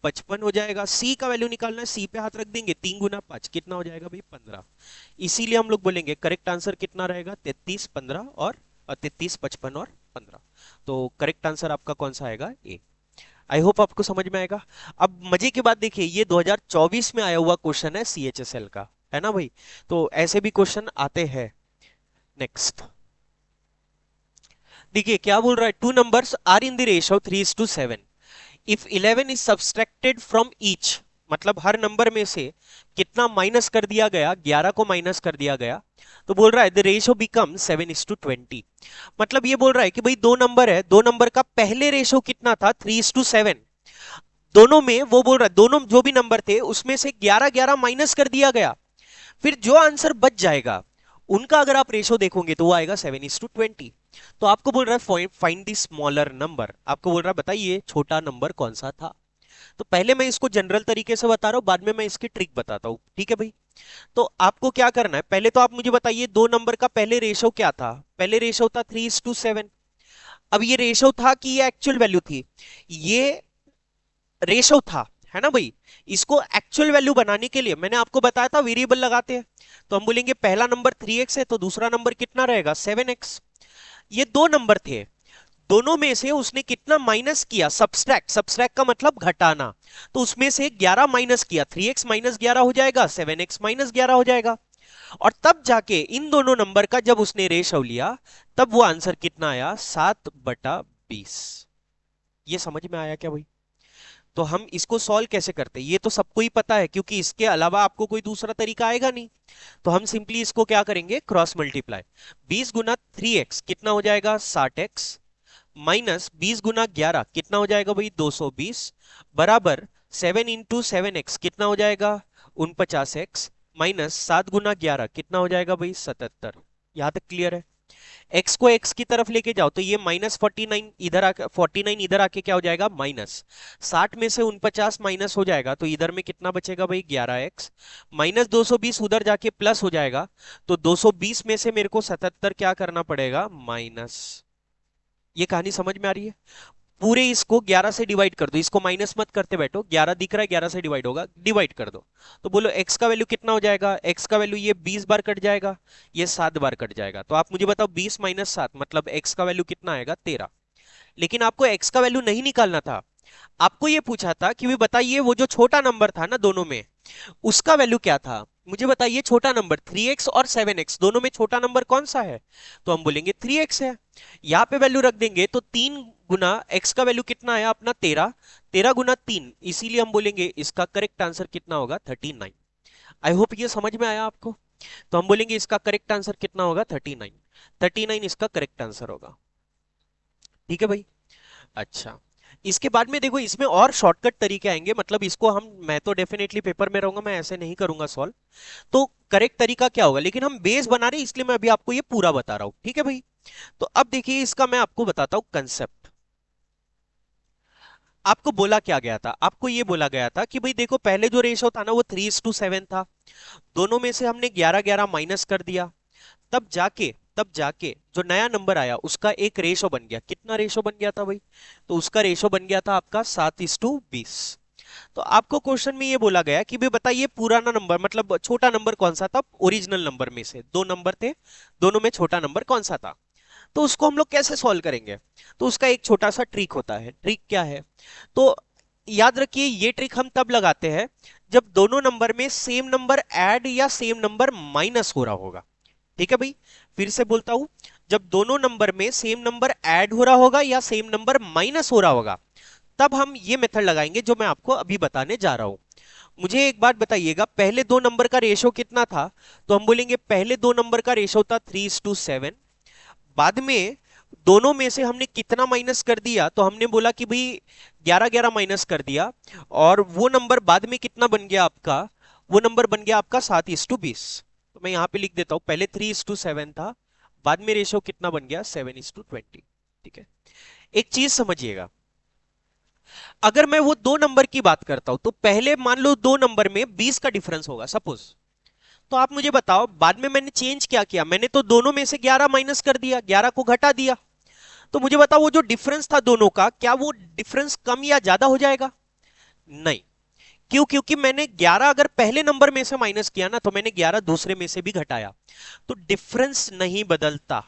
55 हो जाएगा। सी का वैल्यू निकालना है, सी पे हाथ रख देंगे, 3 गुना 5 कितना हो जाएगा भाई 15। इसीलिए हम लोग बोलेंगे करेक्ट आंसर कितना रहेगा 33 15 और 33 55 और 15। तो करेक्ट आंसर आपका कौन सा आएगा ए। आई होप आपको समझ में आएगा। अब मजे की बात देखिए, ये 2024 में आया हुआ क्वेश्चन है सीएचएसएल का, है ना भाई। तो ऐसे भी क्वेश्चन आते हैं। नेक्स्ट देखिए क्या बोल रहा है, two numbers are in the ratio 3:7। If 11 is subtracted from each, मतलब हर नंबर में से कितना माइनस कर दिया गया, 11 को माइनस कर दिया गया, तो बोल रहा है द रेशियो बिकम 7:20। मतलब ये बोल रहा है कि भाई दो नंबर है, दो नंबर का पहले रेशियो कितना था 3:7, दोनों में वो बोल रहा है दोनों जो भी नंबर थे उसमें से 11 11 माइनस कर दिया गया, फिर जो आंसर बच जाएगा उनका अगर आप रेशो देखोगे तो वो आएगा 7:20। तो आपको बोल रहा है फाइंड द स्मॉलर नंबर, आपको बोल रहा है बताइए छोटा नंबर कौन सा था। तो पहले मैं इसको जनरल तरीके से बता रहा हूं, बाद में मैं इसकी ट्रिक बताता हूं, ठीक है भाई। तो आपको क्या करना है, पहले तो आप मुझे बताइए दो नंबर का पहले रेशो क्या था, पहले रेशो था 3:7। अब ये रेशो था कि ये एक्चुअल वैल्यू थी, ये रेशो था, है ना भाई। इसको एक्चुअल वैल्यू बनाने के लिए मैंने आपको बताया था वेरिएबल लगाते हैं, तो हम बोलेंगे पहला नंबर 3x है तो दूसरा नंबर कितना रहेगा 7x। ये दो नंबर थे, दोनों में से उसने कितना माइनस किया, सब्सट्रैक्ट, सब्सट्रैक्ट का मतलब घटाना, तो उसमें से 11 माइनस किया, 3x माइनस 11 हो जाएगा, 7x माइनस 11 हो जाएगा। और तब जाके इन दोनों नंबर का जब उसने रेशो लिया तब वो आंसर कितना आया 7/20। ये समझ में आया क्या भाई। तो हम इसको सॉल्व कैसे करते हैं ये तो सबको ही पता है, क्योंकि इसके अलावा आपको कोई दूसरा तरीका आएगा नहीं। तो हम सिंपली इसको क्या करेंगे, क्रॉस मल्टीप्लाई। 20 गुना 3x कितना हो जाएगा 60x, माइनस 20 गुना 11 कितना हो जाएगा भाई 220, बराबर 7 × 7x कितना हो जाएगा 49x, माइनस 7 गुना 11 कितना हो जाएगा भाई 77। यहां तक क्लियर है। x को x की तरफ लेके जाओ तो ये -49 इधर आके 49 इधर आके क्या हो जाएगा माइनस 60 में से 49 माइनस हो जाएगा, तो इधर में कितना बचेगा भाई 11x, माइनस 220 उधर जाके प्लस हो जाएगा, तो 220 में से मेरे को 77 क्या करना पड़ेगा माइनस। ये कहानी समझ में आ रही है। पूरे इसको 11 से डिवाइड कर दो, इसको माइनस मत करते बैठो, 11 दिख रहा है 11 से डिवाइड होगा, डिवाइड कर दो। तो बोलो x का वैल्यू कितना हो जाएगा, x का वैल्यू ये 20 बार कट जाएगा, ये 7 बार कट जाएगा। तो आप मुझे बताओ 20 माइनस 7 मतलब x का वैल्यू कितना आएगा, 13। लेकिन आपको x का वैल्यू नहीं निकालना था, आपको ये पूछा था कि भाई बताइए वो जो छोटा नंबर था ना दोनों में, उसका वैल्यू क्या था। मुझे बताइए छोटा नंबर 3x और 7x दोनों में छोटा नंबर कौन सा है, तो हम बोलेंगे 3x है। यहां पे वैल्यू रख देंगे तो 3 गुना x का वैल्यू कितना आया अपना 13, 13 गुना 3, इसीलिए हम बोलेंगे इसका करेक्ट आंसर कितना होगा 39। आई होप ये समझ में आया आपको। तो हम बोलेंगे इसका करेक्ट आंसर कितना होगा 39, 39 इसका करेक्ट आंसर होगा। ठीक है भाई। अच्छा, इसके बाद में देखो इसमें और शॉर्टकट तरीके आएंगे, मतलब इसको हम, मैं तो डेफिनेटली पेपर में रहूंगा, मैं ऐसे नहीं करूंगा सॉल्व। तो करेक्ट तरीका क्या होगा, लेकिन हम बेस बना रहे हैं इसलिए मैं अभी आपको ये पूरा बता रहा हूं। ठीक है भाई। तो अब देखिए इसका मैं आपको बताता हूं कंसेप्ट। आपको बोला क्या गया था, आपको ये बोला गया था कि भाई देखो पहले जो रेशो था ना वो 3:7 था, दोनों में से हमने 11-11 माइनस कर दिया, तब जाके जो नया नंबर आया उसका एक रेशो बन गया। कितना रेशो बन गया था भाई, तो उसका रेशो बन गया था आपका 7:20। तो आपको क्वेश्चन में ये बोला गया कि भाई बताइए पुराना नंबर मतलब छोटा नंबर कौन सा था, ओरिजिनल नंबर में से दो नंबर थे, दोनों में छोटा नंबर कौन सा था। तो उसको हम लोग कैसे सॉल्व करेंगे, तो उसका एक छोटा सा ट्रिक होता है। ट्रिक क्या है, तो याद रखिए ये ट्रिक हम तब लगाते हैं जब दोनों नंबर में सेम नंबर ऐड या सेम नंबर माइनस हो रहा होगा। ठीक है भाई, फिर से बोलता हूं, जब दोनों नंबर में सेम नंबर ऐड हो रहा होगा या सेम नंबर माइनस हो रहा होगा, तब हम ये मेथड लगाएंगे जो मैं आपको अभी बताने जा रहा हूं। मुझे एक बात बताइएगा, पहले दो नंबर का रेशो कितना था, तो हम बोलेंगे पहले दो नंबर का रेशो था 3:7। बाद में दोनों में से हमने कितना माइनस कर दिया, तो हमने बोला कि भाई 11-11 माइनस कर दिया, और वो नंबर बाद में कितना बन गया आपका, वो नंबर बन गया आपका 7:20। तो मैं यहां पे लिख देता हूं, पहले 3:7 था, बाद में रेशो कितना बन गया 7:20। ठीक है। एक चीज समझिएगा, अगर मैं वो दो नंबर की बात करता हूं तो पहले मान लो दो नंबर में 20 का डिफरेंस होगा सपोज। तो आप मुझे बताओ बाद में मैंने चेंज क्या किया, मैंने तो दोनों में से 11 माइनस कर दिया, 11 को घटा दिया। तो मुझे बताओ वो जो डिफरेंस था दोनों का, क्या वो डिफरेंस कम या ज्यादा हो जाएगा, नहीं। क्यों, क्योंकि मैंने 11 अगर पहले नंबर में से माइनस किया ना, तो मैंने 11 दूसरे में से भी घटाया, तो डिफरेंस नहीं बदलता।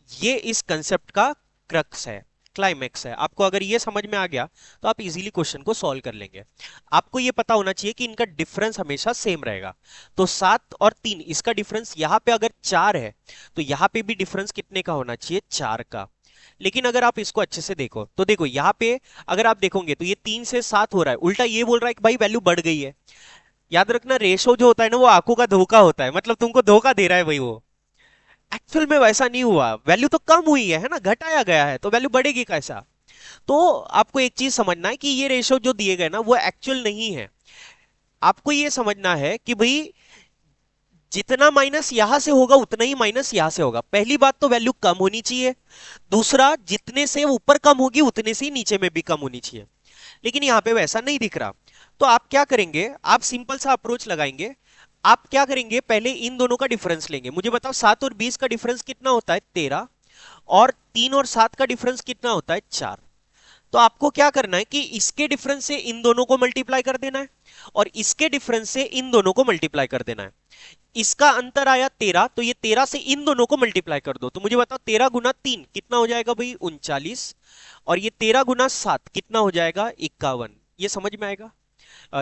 ये इस कंसेप्ट का क्रक्स है, क्लाइमेक्स है। आपको अगर ये समझ में आ गया तो आप इजीली क्वेश्चन को सॉल्व कर लेंगे। आपको ये पता होना चाहिए कि इनका डिफरेंस हमेशा सेम रहेगा। तो 7 और 3 इसका डिफरेंस यहां पे अगर 4 है, तो यहां पे भी डिफरेंस कितने का होना चाहिए, 4 का। लेकिन अगर आप इसको अच्छे से देखो तो देखो यहां पे अगर आप देखोगे तो ये 3 से 7 हो रहा है, उल्टा ये बोल रहा है कि भाई वैल्यू बढ़ गई है। याद रखना रेशो जो होता है ना वो आंखों का धोखा होता है, मतलब तुमको धोखा दे रहा है भाई, वो एक्चुअल में वैसा नहीं हुआ, वैल्यू तो कम हुई है ना, घटाया गया है, तो वैल्यू बढ़ेगी कैसा। तो आपको एक चीज समझना है कि ये रेशो जो दिए गए ना वो एक्चुअल नहीं है। आपको ये समझना है कि भाई जितना माइनस यहां से होगा उतना ही माइनस यहां से होगा। पहली बात तो वैल्यू कम होनी चाहिए, दूसरा जितने से ऊपर कम होगी उतने से ही नीचे में भी कम होनी चाहिए। लेकिन यहां पे वैसा नहीं दिख रहा। तो आप क्या करेंगे, आप सिंपल सा अप्रोच लगाएंगे। आप क्या करेंगे, पहले इन दोनों का डिफरेंस लेंगे। मुझे बताओ 7 और 20 का डिफरेंस कितना होता है 13, और 3 और 7 का डिफरेंस कितना होता है 4। तो आपको क्या करना है कि इसके डिफरेंस से इन दोनों को मल्टीप्लाई कर देना है, और इसके डिफरेंस से इन दोनों को मल्टीप्लाई कर देना है। इसका अंतर आया 13, तो ये 13 से इन दोनोों को मल्टीप्लाई कर दो। तो मुझे बताओ 13 गुना 3 कितना हो जाएगा भाई 39, और ये 13 गुना 7 कितना हो जाएगा 51। ये समझ में आएगा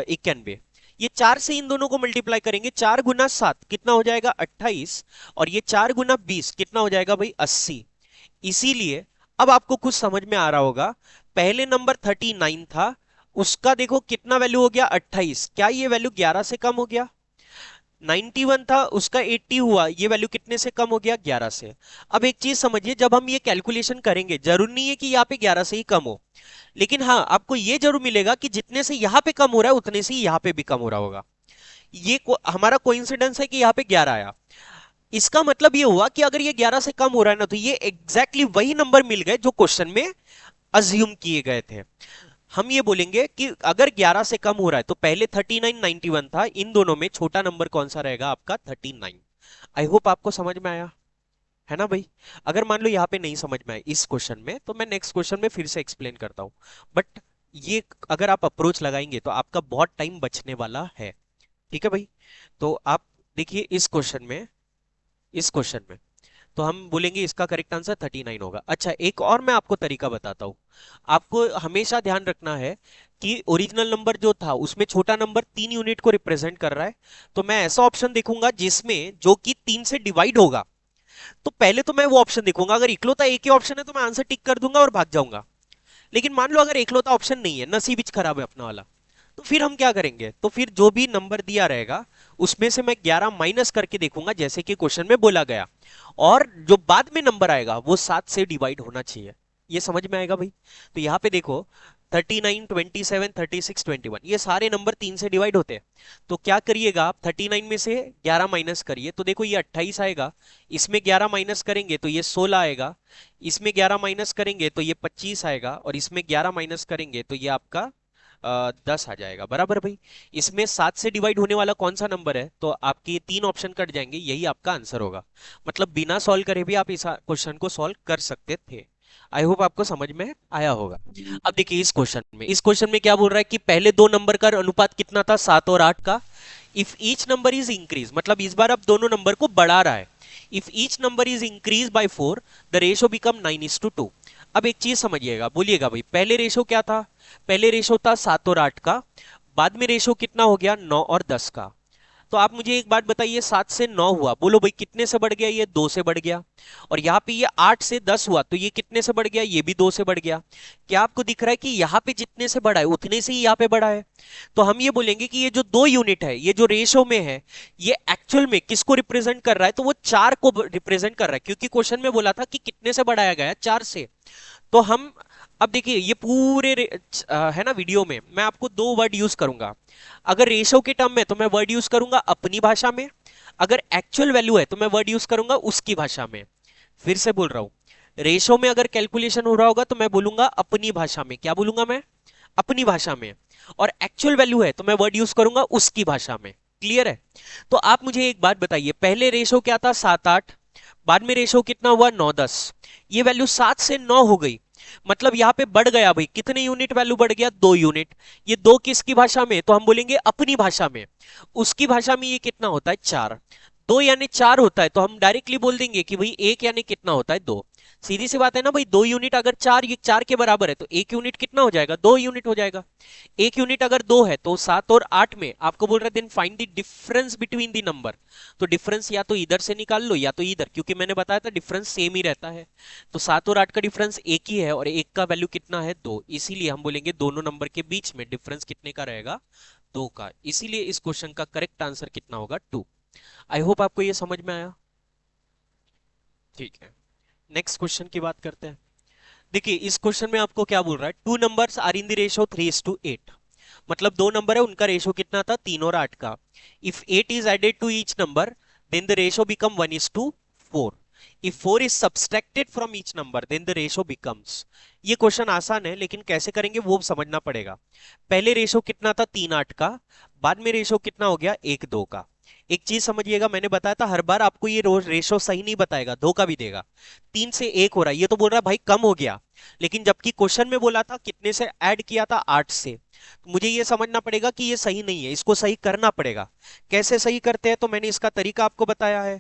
91। ये 4 से इन दोनों को मल्टीप्लाई करेंगे, 4 गुना 7 कितना हो जाएगा 28, और ये 4 गुना 20 कितना हो जाएगा भाई 80। इसीलिए अब आपको कुछ समझ में आ रहा होगा, पहले नंबर 39 था, उसका देखो कितना वैल्यू हो गया 28, क्या ये वैल्यू 11 से कम हो गया। 91 था, उसका 80 हुआ, ये वैल्यू कितने से कम हो गया 11 से। अब एक चीज समझिए, जब हम ये कैलकुलेशन करेंगे जरूर नहीं है कि यहाँ पे 11 से ही कम हो, लेकिन हाँ आपको ये जरूर मिलेगा कि जितने से यहाँ पे कम हो रहा है उतने से ही यहाँ पे भी कम हो रहा होगा। हमारा कोइंसिडेंस है कि यहाँ पे 11 आया, इसका मतलब ये हुआ कि अगर ये 11 से कम हो रहा है ना, तो ये एग्जैक्टली वही नंबर मिल गए जो क्वेश्चन में अज्यूम किए गए थे। हम ये बोलेंगे कि अगर 11 से कम हो रहा है तो पहले 39 91 था, इन दोनों में छोटा नंबर कौन सा रहेगा आपका 39। आई होप आपको समझ में आया। है ना भाई। अगर मान लो यहाँ पे नहीं समझ में आए इस क्वेश्चन में, तो मैं नेक्स्ट क्वेश्चन में फिर से एक्सप्लेन करता हूँ। बट ये अगर आप अप्रोच लगाएंगे तो आपका बहुत टाइम बचने वाला है। ठीक है भाई। तो आप देखिए इस क्वेश्चन में तो हम बोलेंगे इसका करेक्ट आंसर 39 होगा। अच्छा, एक और मैं आपको तरीका बताता हूँ। आपको हमेशा ध्यान रखना है कि ओरिजिनल नंबर जो था उसमें छोटा नंबर 3 यूनिट को रिप्रेजेंट कर रहा है। तो मैं ऐसा ऑप्शन देखूंगा जिसमें जो कि 3 से डिवाइड होगा। तो पहले तो मैं वो ऑप्शन देखूंगा, अगर इकलौता एक ही ऑप्शन है तो मैं आंसर टिक कर दूंगा और भाग जाऊंगा। लेकिन मान लो अगर इकलौता ऑप्शन नहीं है, नसीब ही खराब है अपना वाला, तो फिर हम क्या करेंगे, तो फिर जो भी नंबर दिया रहेगा उसमें से मैं 11 माइनस करके देखूंगा जैसे कि क्वेश्चन में बोला गया। और जो बाद में नंबर आएगा वो 7 से डिवाइड होना चाहिए। ये समझ में आएगा भाई। तो यहाँ पे देखो 39, 27, 36, 21 ये सारे नंबर 3 से डिवाइड होते हैं। तो क्या करिएगा आप 39 में से 11 माइनस करिए तो देखो ये 28 आएगा। इसमें 11 माइनस करेंगे तो ये 16 आएगा। इसमें 11 माइनस करेंगे तो ये 25 आएगा। और इसमें 11 माइनस करेंगे तो ये आपका 10 आ जाएगा। बराबर भाई। इसमें 7 से डिवाइड होने वाला कौन सा नंबर है, तो आपके ये 3 ऑप्शन कट जाएंगे, यही आपका आंसर होगा। मतलब बिना सॉल्व करे भी आप इस क्वेश्चन को सॉल्व कर सकते थे। आई होप आपको समझ में आया होगा। अब देखिए इस क्वेश्चन में क्या बोल रहा है कि पहले दो नंबर का अनुपात कितना था, 7 और 8 का। If each number is increase, मतलब इस बार अब दोनों नंबर को बढ़ा रहा है। If each number is increase by 4 the ratio become 9:2। अब एक चीज समझिएगा, बोलिएगा भाई पहले रेशो क्या था। पहले रेशो था 7 और 8 का। बाद में रेशो कितना हो गया, 9 और 10 का। तो आप मुझे एक बात बताइए, 7 से 9 हुआ, बोलो भाई कितने से बढ़ गया, ये 2 से बढ़ गया। और यहाँ पे ये 8 से 10 हुआ तो ये कितने से बढ़ गया, ये भी 2 से बढ़ गया। क्या आपको दिख रहा है कि यहाँ पे जितने से बढ़ा है उतने से ही यहाँ पे बढ़ा है। तो हम ये बोलेंगे कि ये जो 2 यूनिट है, ये जो रेशो में है, ये एक्चुअल में किसको रिप्रेजेंट कर रहा है, तो वो 4 को रिप्रेजेंट कर रहा है, क्योंकि क्वेश्चन में बोला था कि कितने से बढ़ाया गया है, 4 से। तो हम अब देखिए ये पूरे है ना, वीडियो में मैं आपको दो वर्ड यूज करूंगा। अगर रेशो के टर्म में तो मैं वर्ड यूज करूंगा अपनी भाषा में। अगर एक्चुअल वैल्यू है तो मैं वर्ड यूज करूंगा उसकी भाषा में। फिर से बोल रहा हूं, रेशो में अगर कैलकुलेशन हो रहा होगा तो मैं बोलूंगा अपनी भाषा में। क्या बोलूंगा मैं, अपनी भाषा में। और एक्चुअल वैल्यू है तो मैं वर्ड यूज करूंगा उसकी भाषा में। क्लियर है। तो आप मुझे एक बात बताइए, पहले रेशो क्या था, 7-8। बाद में रेशो कितना हुआ, 9-10। ये वैल्यू 7 से 9 हो गई। मतलब यहां पे बढ़ गया भाई, कितने यूनिट वैल्यू बढ़ गया, 2 यूनिट। ये दो किसकी भाषा में, तो हम बोलेंगे अपनी भाषा में। उसकी भाषा में ये कितना होता है, 4। 2 यानी 4 होता है तो हम डायरेक्टली बोल देंगे कि भाई 1 यानी कितना होता है, 2। सीधी सी बात है ना भाई, 2 यूनिट अगर 4 ये 4 के बराबर है तो 1 यूनिट कितना हो जाएगा, 2 यूनिट हो जाएगा। 1 यूनिट अगर 2 है तो 7 और 8 में आपको बोल रहे then find the difference between the number. तो डिफरेंस या तो इधर से निकाल लो या तो इधर, क्योंकि मैंने बताया था डिफरेंस सेम ही रहता है। तो 7 और 8 का डिफरेंस एक ही है और एक का वैल्यू कितना है, 2। इसीलिए हम बोलेंगे दोनों नंबर के बीच में डिफरेंस कितने का रहेगा, 2 का। इसीलिए इस क्वेश्चन का करेक्ट आंसर कितना होगा, 2। आई होप आपको ये समझ में आया। ठीक है, नेक्स्ट क्वेश्चन की बात करते हैं। देखिए इस क्वेश्चन में आपको क्या बोल रहा है, two numbers are in the ratio 3:8। मतलब दो नंबर है उनका रेशियो कितना था, 3 और 8 का। If 8 is added to each number then the ratio become 1:4। If 4 is subtracted from each number then the ratio becomes. ये क्वेश्चन आसान है लेकिन कैसे करेंगे वो समझना पड़ेगा। पहले रेशियो कितना था, 3:8 का। बाद में रेशियो कितना हो गया, 1:2 का। एक चीज समझिएगा, मैंने बताया था हर बार आपको ये रोज रेशो सही नहीं बताएगा, धोखा भी देगा। 3 से 1 हो रहा है, ये तो बोल रहा है भाई कम हो गया। लेकिन जबकि क्वेश्चन में बोला था कितने से ऐड किया था, 8 से। तो मुझे ये समझना पड़ेगा कि ये सही नहीं है, इसको सही करना पड़ेगा। कैसे सही करते हैं, तो मैंने इसका तरीका आपको बताया है।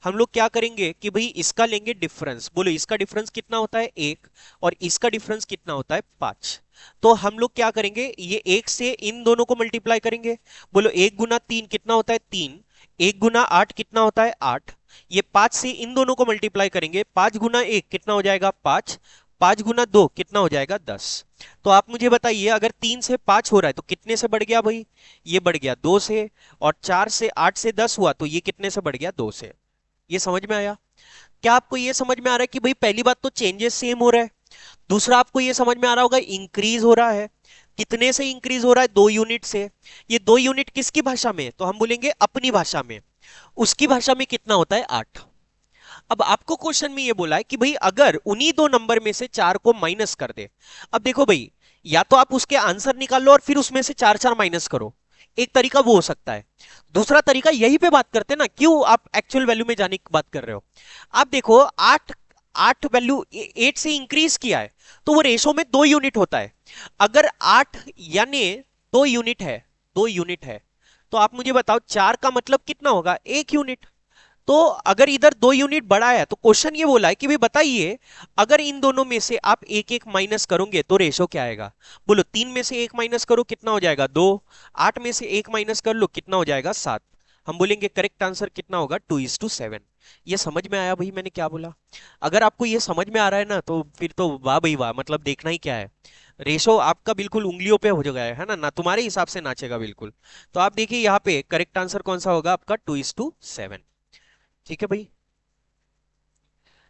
हम लोग क्या करेंगे कि भाई इसका लेंगे डिफरेंस। बोलो इसका डिफरेंस कितना होता है, 1। और इसका डिफरेंस कितना होता है, 5। तो हम लोग क्या करेंगे, ये 1 से इन दोनों को मल्टीप्लाई करेंगे। बोलो 1 गुना 3 कितना होता है, 3। 1 गुना 8 कितना होता है, 8। ये 5 से इन दोनों को मल्टीप्लाई करेंगे, 5 गुना 1 कितना हो जाएगा, 5। 5 गुना 2 कितना हो जाएगा, 10। तो आप मुझे बताइए अगर 3 से 5 हो रहा है तो कितने से बढ़ गया भाई, ये बढ़ गया 2 से। और 4 से 8 से 10 हुआ तो ये कितने से बढ़ गया, 2 से। ये समझ में आया। क्या आपको ये समझ में आ रहा है कि भाई पहली बात तो चेंजेस सेम हो रहा है। दूसरा आपको ये समझ में आ रहा होगा इंक्रीज हो रहा है। कितने से इंक्रीज हो रहा है, 2 यूनिट से। ये 2 यूनिट किसकी भाषा में, तो हम बोलेंगे अपनी भाषा में। उसकी भाषा में कितना होता है, 8। अब आपको क्वेश्चन में ये बोला है कि भाई अगर उन्हीं दो नंबर में से 4 को माइनस कर दे। अब देखो भाई, या तो आप उसके आंसर निकाल लो और फिर उसमें से 4 4 माइनस करो। एक तरीका वो हो सकता है। दूसरा तरीका, यही पे बात करते हैं ना, क्यों आप एक्चुअल वैल्यू में जाने की बात कर रहे हो। आप देखो, आठ आठ वैल्यू 8 से इंक्रीज किया है तो वो रेशो में 2 यूनिट होता है। अगर 8 यानी 2 यूनिट है, 2 यूनिट है, तो आप मुझे बताओ 4 का मतलब कितना होगा, 1 यूनिट। तो अगर इधर 2 यूनिट बढ़ा है तो क्वेश्चन ये बोला है कि भाई बताइए, अगर इन दोनों में से आप एक एक माइनस करोगे तो रेशो क्या आएगा। बोलो, 3 में से 1 माइनस करो कितना हो जाएगा, 2। 8 में से 1 माइनस कर लो कितना हो जाएगा, 7। हम बोलेंगे करेक्ट आंसर कितना होगा, 2:7। ये समझ में आया भाई मैंने क्या बोला। अगर आपको ये समझ में आ रहा है ना, तो फिर तो वाह भाई वाह, मतलब देखना ही क्या है। रेशो आपका बिल्कुल उंगलियों पे हो जाएगा, है ना ना, तुम्हारे हिसाब से नाचेगा बिल्कुल। तो आप देखिए यहाँ पे करेक्ट आंसर कौन सा होगा आपका, 2:7। ठीक है भाई।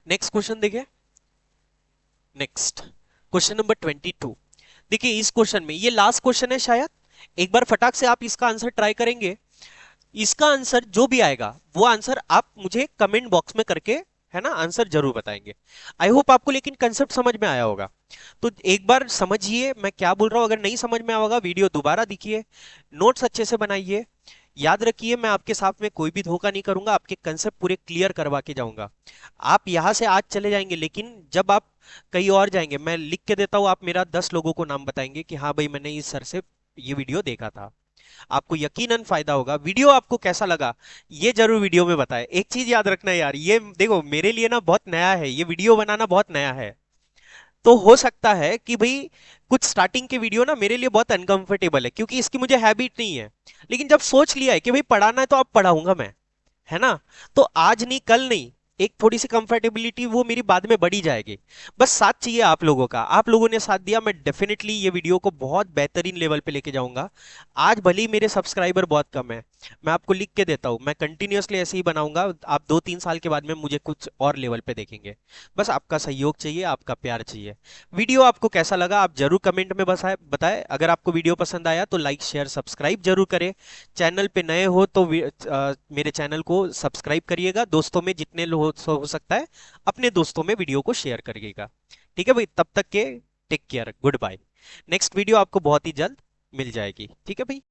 नेक्स्ट क्वेश्चन देखिए। Next question number 22। देखिए इस क्वेश्चन में, ये लास्ट क्वेश्चन है शायद, एक बार फटाक से आप इसका आंसर ट्राई करेंगे। इसका आंसर जो भी आएगा वो आंसर आप मुझे कमेंट बॉक्स में करके, है ना, आंसर जरूर बताएंगे। आई होप आपको लेकिन कंसेप्ट समझ में आया होगा। तो एक बार समझिए मैं क्या बोल रहा हूं, अगर नहीं समझ में आएगा वीडियो दोबारा देखिए, नोट्स अच्छे से बनाइए। याद रखिए, मैं आपके साथ में कोई भी धोखा नहीं करूंगा, आपके कंसेप्ट पूरे क्लियर करवा के जाऊंगा। आप यहां से आज चले जाएंगे, लेकिन जब आप कहीं और जाएंगे, मैं लिख के देता हूं, आप मेरा 10 लोगों को नाम बताएंगे कि हाँ भाई मैंने इस सर से ये वीडियो देखा था। आपको यकीनन फायदा होगा। वीडियो आपको कैसा लगा ये जरूर वीडियो में बताएं। एक चीज याद रखना यार, ये देखो मेरे लिए ना बहुत नया है, ये वीडियो बनाना बहुत नया है। तो हो सकता है कि भाई कुछ स्टार्टिंग के वीडियो ना मेरे लिए बहुत अनकंफर्टेबल है, क्योंकि इसकी मुझे हैबिट नहीं है। लेकिन जब सोच लिया है कि भाई पढ़ाना है तो अब पढ़ाऊंगा मैं, है ना। तो आज नहीं कल नहीं, एक थोड़ी सी कंफर्टेबिलिटी वो मेरी बाद में बढ़ी जाएगी। बस साथ चाहिए आप लोगों का, आप लोगों ने साथ दिया, मैं डेफिनेटली ये वीडियो को बहुत बेहतरीन लेवल पे लेके जाऊंगा। आज भले ही मेरे सब्सक्राइबर बहुत कम है, मैं आपको लिख के देता हूँ, मैं कंटिन्यूअसली ऐसे ही बनाऊंगा। आप 2-3 साल के बाद में मुझे कुछ और लेवल पे देखेंगे। बस आपका सहयोग चाहिए, आपका प्यार चाहिए। वीडियो आपको कैसा लगा आप जरूर कमेंट में बताएं। अगर आपको वीडियो पसंद आया तो लाइक शेयर सब्सक्राइब जरूर करें। चैनल पे नए हो तो मेरे चैनल को सब्सक्राइब करिएगा, दोस्तों में जितने हो सकता है अपने दोस्तों में वीडियो को शेयर करिएगा। ठीक है भाई, तब तक के take care, goodbye. Next video आपको बहुत ही जल्द मिल जाएगी। ठीक है भाई।